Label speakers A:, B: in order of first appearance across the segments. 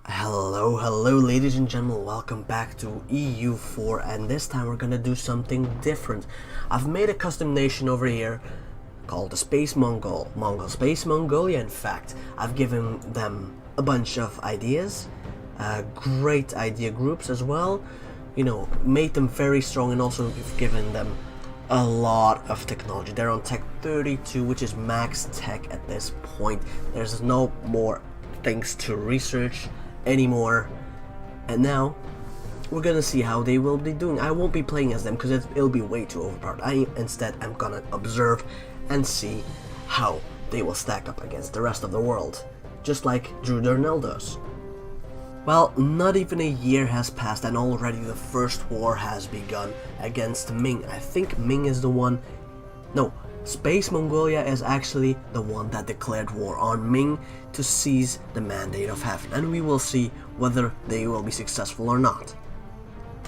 A: Hello ladies and gentlemen, welcome back to EU4, and this time we're gonna do something different. I've made a custom nation over here called the Space Space Mongolia. In fact, I've given them a bunch of ideas, great idea groups as well, made them very strong, and also given them a lot of technology. They're on tech 32, which is max tech at this point. There's no more things to research anymore, and now we're gonna see how they will be doing. I won't be playing as them because it'll be way too overpowered. Instead I'm gonna observe and see how they will stack up against the rest of the world, just like Drew Darnell does. Well, not even a year has passed and already the first war has begun against Ming. I think Ming is the one. No, Space Mongolia is actually the one that declared war on Ming to seize the Mandate of Heaven, and we will see whether they will be successful or not.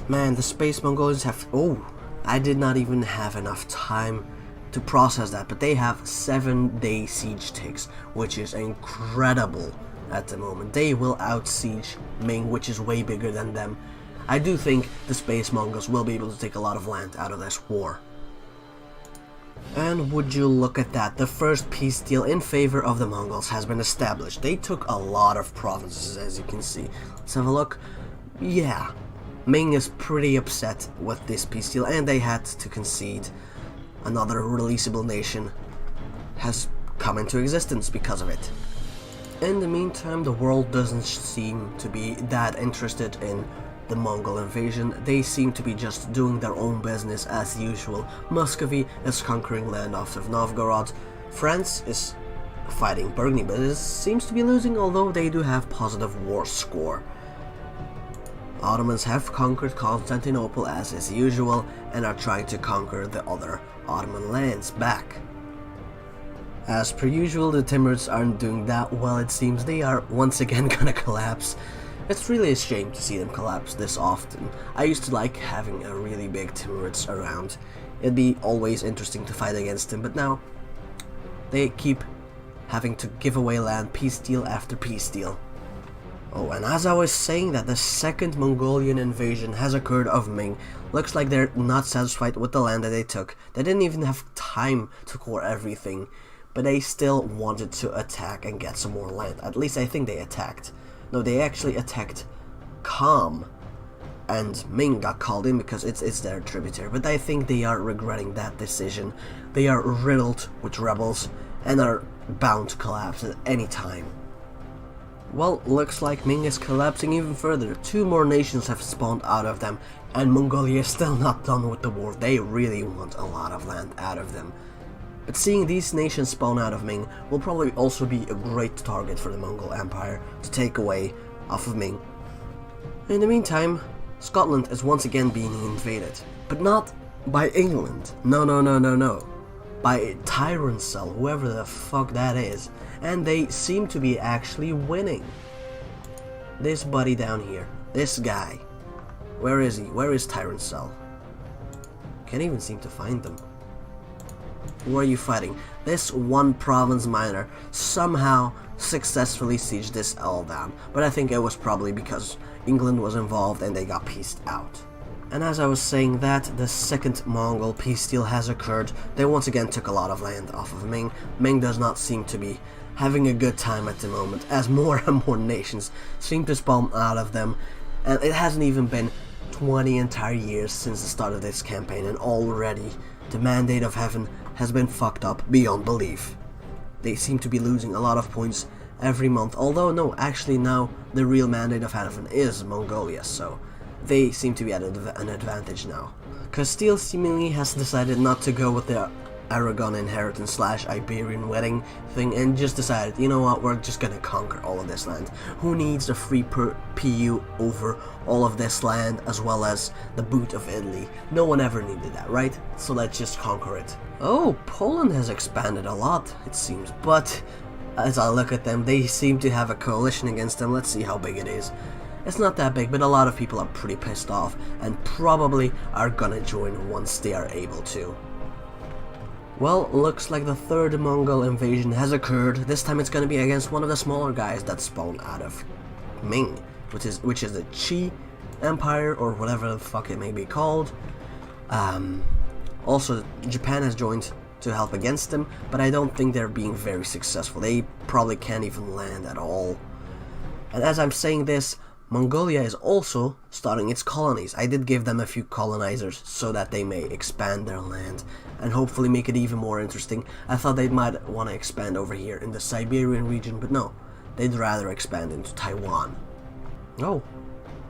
A: Man, the Space Mongols have... Oh, I did not even have enough time to process that, but they have 7-day siege ticks, which is incredible at the moment. They will out-siege Ming, which is way bigger than them. I do think the Space Mongols will be able to take a lot of land out of this war. And would you look at that, the first peace deal in favor of the Mongols has been established. They took a lot of provinces, as you can see. Let's have a look. Yeah, Ming is pretty upset with this peace deal, and they had to concede. Another releasable nation has come into existence because of it. In the meantime, the world doesn't seem to be that interested in the Mongol invasion. They seem to be just doing their own business as usual. Muscovy is conquering land off of Novgorod. France is fighting Burgundy, but it seems to be losing, although they do have positive war score. Ottomans have conquered Constantinople as is usual and are trying to conquer the other Ottoman lands back. As per usual, the Timurids aren't doing that well. It seems they are once again gonna collapse. It's really a shame to see them collapse this often. I used to like having a really big Timurids around. It'd be always interesting to fight against them, but now they keep having to give away land, peace deal after peace deal. Oh, and as I was saying that, the second Mongolian invasion has occurred of Ming. Looks like they're not satisfied with the land that they took. They didn't even have time to core everything, but they still wanted to attack and get some more land. At least I think they attacked. No, they actually attacked Kham, and Ming got called in because it's their tributary, but I think they are regretting that decision. They are riddled with rebels and are bound to collapse at any time. Well, looks like Ming is collapsing even further. 2 more nations have spawned out of them, and Mongolia is still not done with the war. They really want a lot of land out of them. But seeing these nations spawn out of Ming will probably also be a great target for the Mongol Empire to take away off of Ming. In the meantime, Scotland is once again being invaded, but not by England. No. By TakkieSenpai, whoever the fuck that is, and they seem to be actually winning. This buddy down here, this guy, where is he? Where is TakkieSenpai? Can't even seem to find them. Who are you fighting? This one province minor somehow successfully sieged this all down, but I think it was probably because England was involved and they got pieced out. And as I was saying that, the second Mongol peace deal has occurred. They once again took a lot of land off of Ming. Ming does not seem to be having a good time at the moment, as more and more nations seem to spawn out of them, and it hasn't even been 20 entire years since the start of this campaign, and already the Mandate of Heaven has been fucked up beyond belief. They seem to be losing a lot of points every month, although no, actually now the real Mandate of Heaven is Mongolia, so they seem to be at an advantage now. Castile seemingly has decided not to go with the Aragon inheritance / Iberian wedding thing and just decided, you know what, we're just gonna conquer all of this land. Who needs a free PU over all of this land as well as the boot of Italy? No one ever needed that, right? So let's just conquer it. Oh, Poland has expanded a lot, it seems, but as I look at them, they seem to have a coalition against them. Let's see how big it is. It's not that big, but a lot of people are pretty pissed off and probably are gonna join once they are able to. Well, looks like the third Mongol invasion has occurred. This time it's gonna be against one of the smaller guys that spawned out of Ming, which is the Qi Empire, or whatever the fuck it may be called. Also, Japan has joined to help against them, but I don't think they're being very successful. They probably can't even land at all. And as I'm saying this, Mongolia is also starting its colonies. I did give them a few colonizers so that they may expand their land and hopefully make it even more interesting. I thought they might want to expand over here in the Siberian region, but no, they'd rather expand into Taiwan. Oh,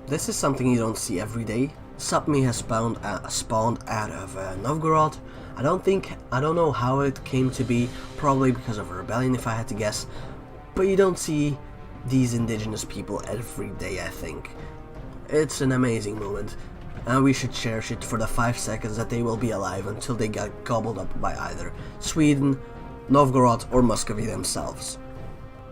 A: this is something you don't see every day. Sapmi has spawned out of Novgorod. I don't know how it came to be, probably because of a rebellion if I had to guess, but you don't see these indigenous people every day, I think. It's an amazing moment, and we should cherish it for the 5 seconds that they will be alive until they get gobbled up by either Sweden, Novgorod, or Muscovy themselves.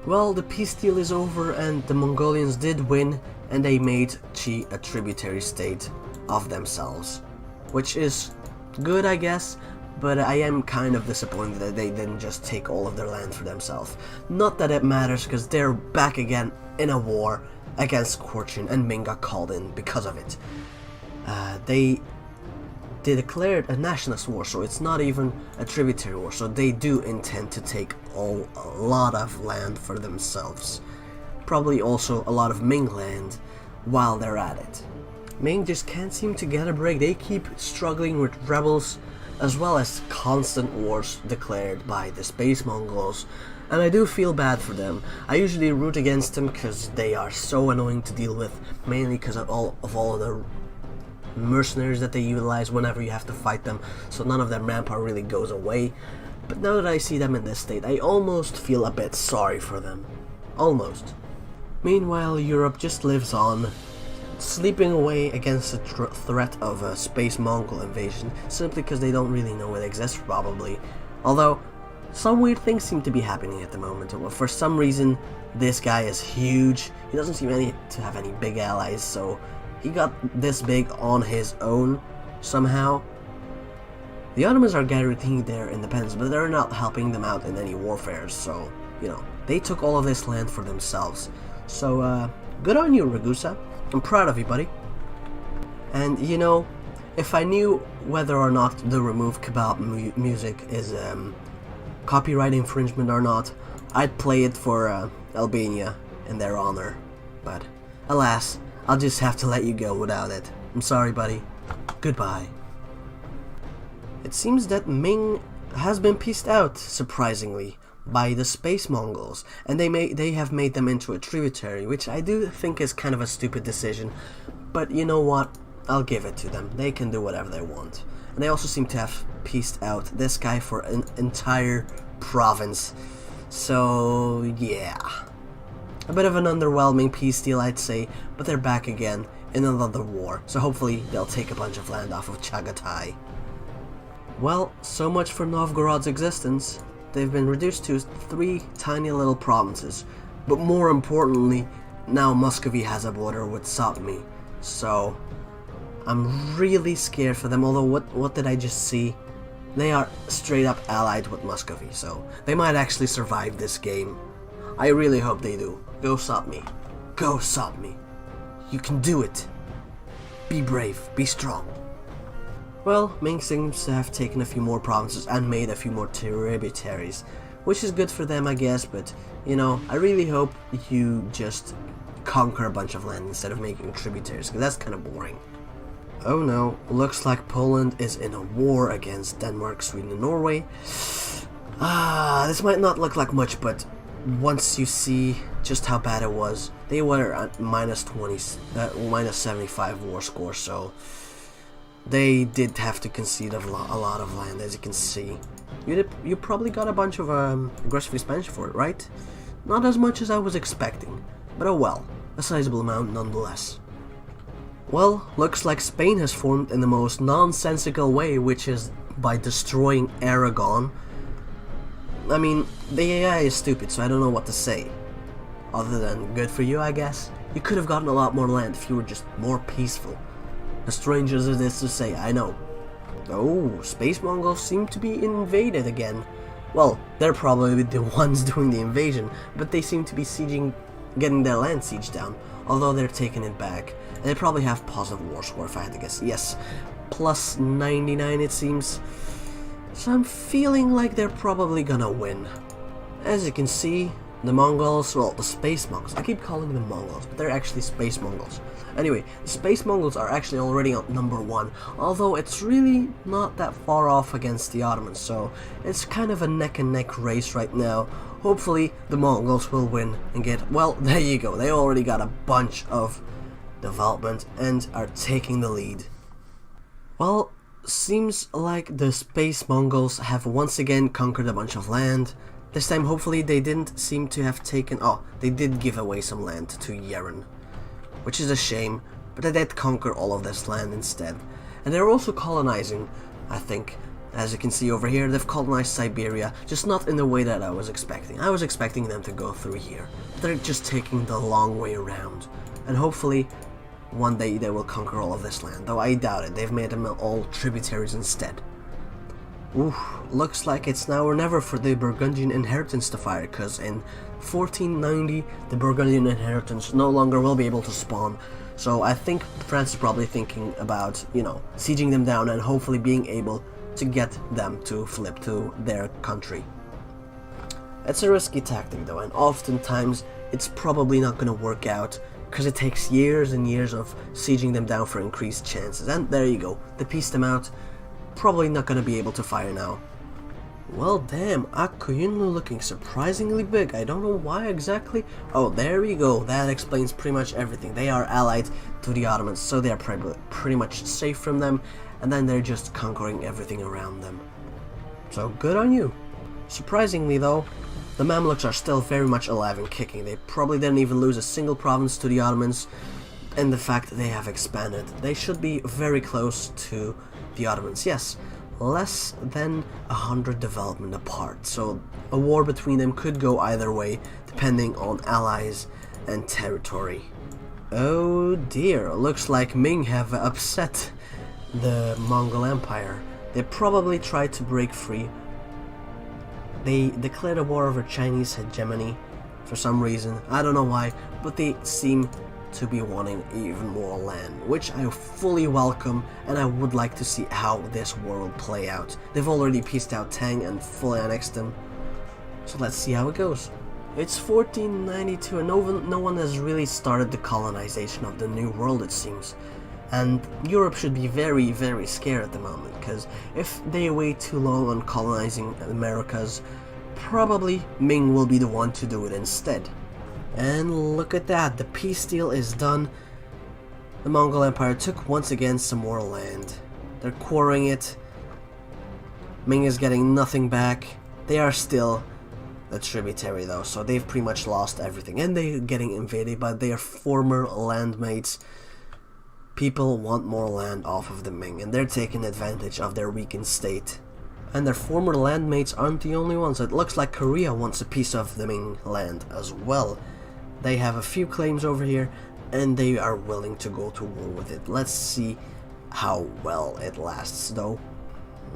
A: Well, the peace deal is over and the Mongolians did win, and they made Qi a tributary state of themselves, which is good, I guess, but I am kind of disappointed that they didn't just take all of their land for themselves. Not that it matters, because they're back again in a war against Khorchin, and Ming got called in because of it. They declared a nationalist war, so it's not even a tributary war, so they do intend to take a lot of land for themselves. Probably also a lot of Ming land while they're at it. Ming just can't seem to get a break. They keep struggling with rebels, as well as constant wars declared by the Space Mongols, and I do feel bad for them. I usually root against them because they are so annoying to deal with, mainly because of all of the mercenaries that they utilize whenever you have to fight them, so none of their manpower really goes away. But now that I see them in this state, I almost feel a bit sorry for them. Almost. Meanwhile, Europe just lives on, sleeping away against the threat of a space Mongol invasion, simply because they don't really know it exists, probably. Although, some weird things seem to be happening at the moment. For some reason, this guy is huge. He doesn't seem to have any big allies, so he got this big on his own, somehow. The Ottomans are guaranteeing their independence, but they're not helping them out in any warfare, so, you know, they took all of this land for themselves. So, good on you, Ragusa. I'm proud of you, buddy. And, you know, if I knew whether or not the Remove Kebab music is copyright infringement or not, I'd play it for Albania in their honor. But, alas, I'll just have to let you go without it. I'm sorry, buddy. Goodbye. It seems that Ming has been pieced out, surprisingly, by the Space Mongols, and they have made them into a tributary, which I do think is kind of a stupid decision, but you know what, I'll give it to them. They can do whatever they want. And they also seem to have pieced out this guy for an entire province, so yeah. A bit of an underwhelming peace deal, I'd say, but they're back again in another war, so hopefully they'll take a bunch of land off of Chagatai. Well, so much for Novgorod's existence. They've been reduced to 3 tiny little provinces, but more importantly, now Muscovy has a border with Sapmi, so I'm really scared for them. Although what did I just see? They are straight up allied with Muscovy, so they might actually survive this game. I really hope they do. Go Sapmi. Go Sapmi. You can do it. Be brave, be strong. Well, Ming seems to have taken a few more provinces and made a few more tributaries, which is good for them, I guess, but, you know, I really hope you just conquer a bunch of land instead of making tributaries, because that's kind of boring. Oh no, looks like Poland is in a war against Denmark, Sweden, and Norway. This might not look like much, but once you see just how bad it was, they were at minus 75 war score, so they did have to concede a lot of land, as you can see. You probably got a bunch of aggressive expansion for it, right? Not as much as I was expecting, but oh well, a sizable amount nonetheless. Well, looks like Spain has formed in the most nonsensical way, which is by destroying Aragon. I mean, the AI is stupid, so I don't know what to say. Other than good for you, I guess. You could have gotten a lot more land if you were just more peaceful. As strange as it is to say, I know. Oh, Space Mongols seem to be invaded again. Well, they're probably the ones doing the invasion, but they seem to be getting their land sieged down. although they're taking it back. And they probably have positive war score if I had to guess. Yes, plus 99 it seems. So I'm feeling like they're probably gonna win. As you can see, the Mongols, well, the Space Mongols, I keep calling them Mongols, but they're actually Space Mongols. Anyway, the Space Mongols are actually already on number 1, although it's really not that far off against the Ottomans, so it's kind of a neck and neck race right now. Hopefully the Mongols will win and get, well, there you go, they already got a bunch of development and are taking the lead. Well, seems like the Space Mongols have once again conquered a bunch of land. This time hopefully they didn't seem to have taken, oh, they did give away some land to Yeren, which is a shame, but they did conquer all of this land instead. And they're also colonizing, I think. As you can see over here, they've colonized Siberia, just not in the way that I was expecting. I was expecting them to go through here. They're just taking the long way around. And hopefully, one day they will conquer all of this land, though I doubt it. They've made them all tributaries instead. Ooh, looks like it's now or never for the Burgundian inheritance to fire, because in 1490 the Burgundian inheritance no longer will be able to spawn. So I think France is probably thinking about, you know, sieging them down and hopefully being able to get them to flip to their country. It's a risky tactic though, and oftentimes it's probably not going to work out, because it takes years and years of sieging them down for increased chances. And there you go, they pieced them out. Probably not going to be able to fire now. Well, damn, Akkuyunlu looking surprisingly big. I don't know why exactly. Oh, there we go. That explains pretty much everything. They are allied to the Ottomans, so they are pretty much safe from them, and then they're just conquering everything around them. So good on you. Surprisingly though, the Mamluks are still very much alive and kicking. They probably didn't even lose a single province to the Ottomans, and the fact that they have expanded. They should be very close to the Ottomans. Yes, less than 100 development apart, so a war between them could go either way depending on allies and territory. Oh dear, looks like Ming have upset the Mongol Empire. They probably tried to break free. They declared a war over Chinese hegemony for some reason. I don't know why, but they seem to be wanting even more land, which I fully welcome, and I would like to see how this war will play out. They've already pieced out Tang and fully annexed them, so let's see how it goes. It's 1492 and no one has really started the colonization of the New World, it seems. And Europe should be very, very scared at the moment, because if they wait too long on colonizing Americas, probably Ming will be the one to do it instead. And look at that, the peace deal is done. The Mongol Empire took once again some more land. They're quartering it. Ming is getting nothing back. They are still a tributary though, so they've pretty much lost everything. And they're getting invaded by their former landmates. People want more land off of the Ming, and they're taking advantage of their weakened state. And their former landmates aren't the only ones. It looks like Korea wants a piece of the Ming land as well. They have a few claims over here, and they are willing to go to war with it. Let's see how well it lasts though.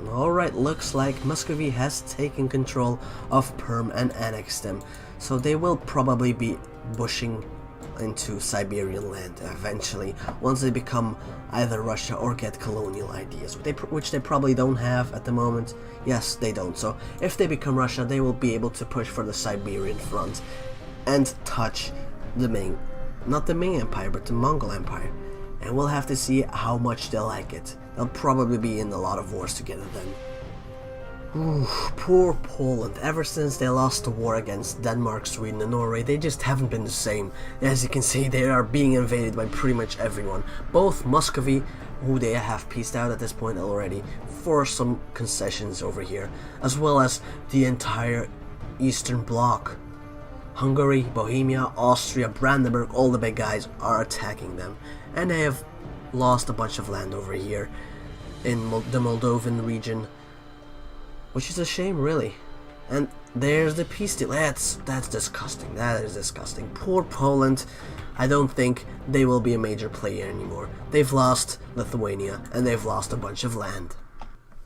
A: Alright, looks like Muscovy has taken control of Perm and annexed them, so they will probably be pushing into Siberian land eventually, once they become either Russia or get colonial ideas, which they probably don't have at the moment. Yes, they don't. So if they become Russia, they will be able to push for the Siberian front and touch the Ming, not the Ming Empire, but the Mongol Empire. And we'll have to see how much they like it. They'll probably be in a lot of wars together then. Ooh, poor Poland. Ever since they lost the war against Denmark, Sweden and Norway, they just haven't been the same. As you can see, they are being invaded by pretty much everyone. Both Muscovy, who they have pieced out at this point already, for some concessions over here, as well as the entire Eastern Bloc. Hungary, Bohemia, Austria, Brandenburg, all the big guys are attacking them. And they have lost a bunch of land over here in the Moldovan region, which is a shame, really. And there's the peace deal. That's disgusting. That is disgusting. Poor Poland. I don't think they will be a major player anymore. They've lost Lithuania, and they've lost a bunch of land.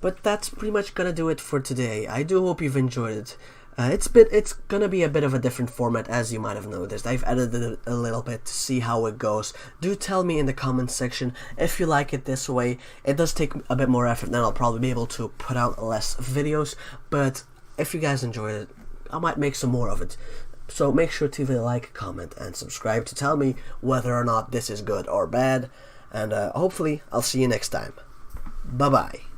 A: But that's pretty much gonna do it for today. I do hope you've enjoyed it. It's gonna be a bit of a different format, as you might have noticed. I've edited it a little bit to see how it goes. Do tell me in the comments section if you like it this way. It does take a bit more effort, then I'll probably be able to put out less videos, but if you guys enjoyed it, I might make some more of it. So make sure to leave a like, comment, and subscribe to tell me whether or not this is good or bad, and hopefully I'll see you next time. Bye bye.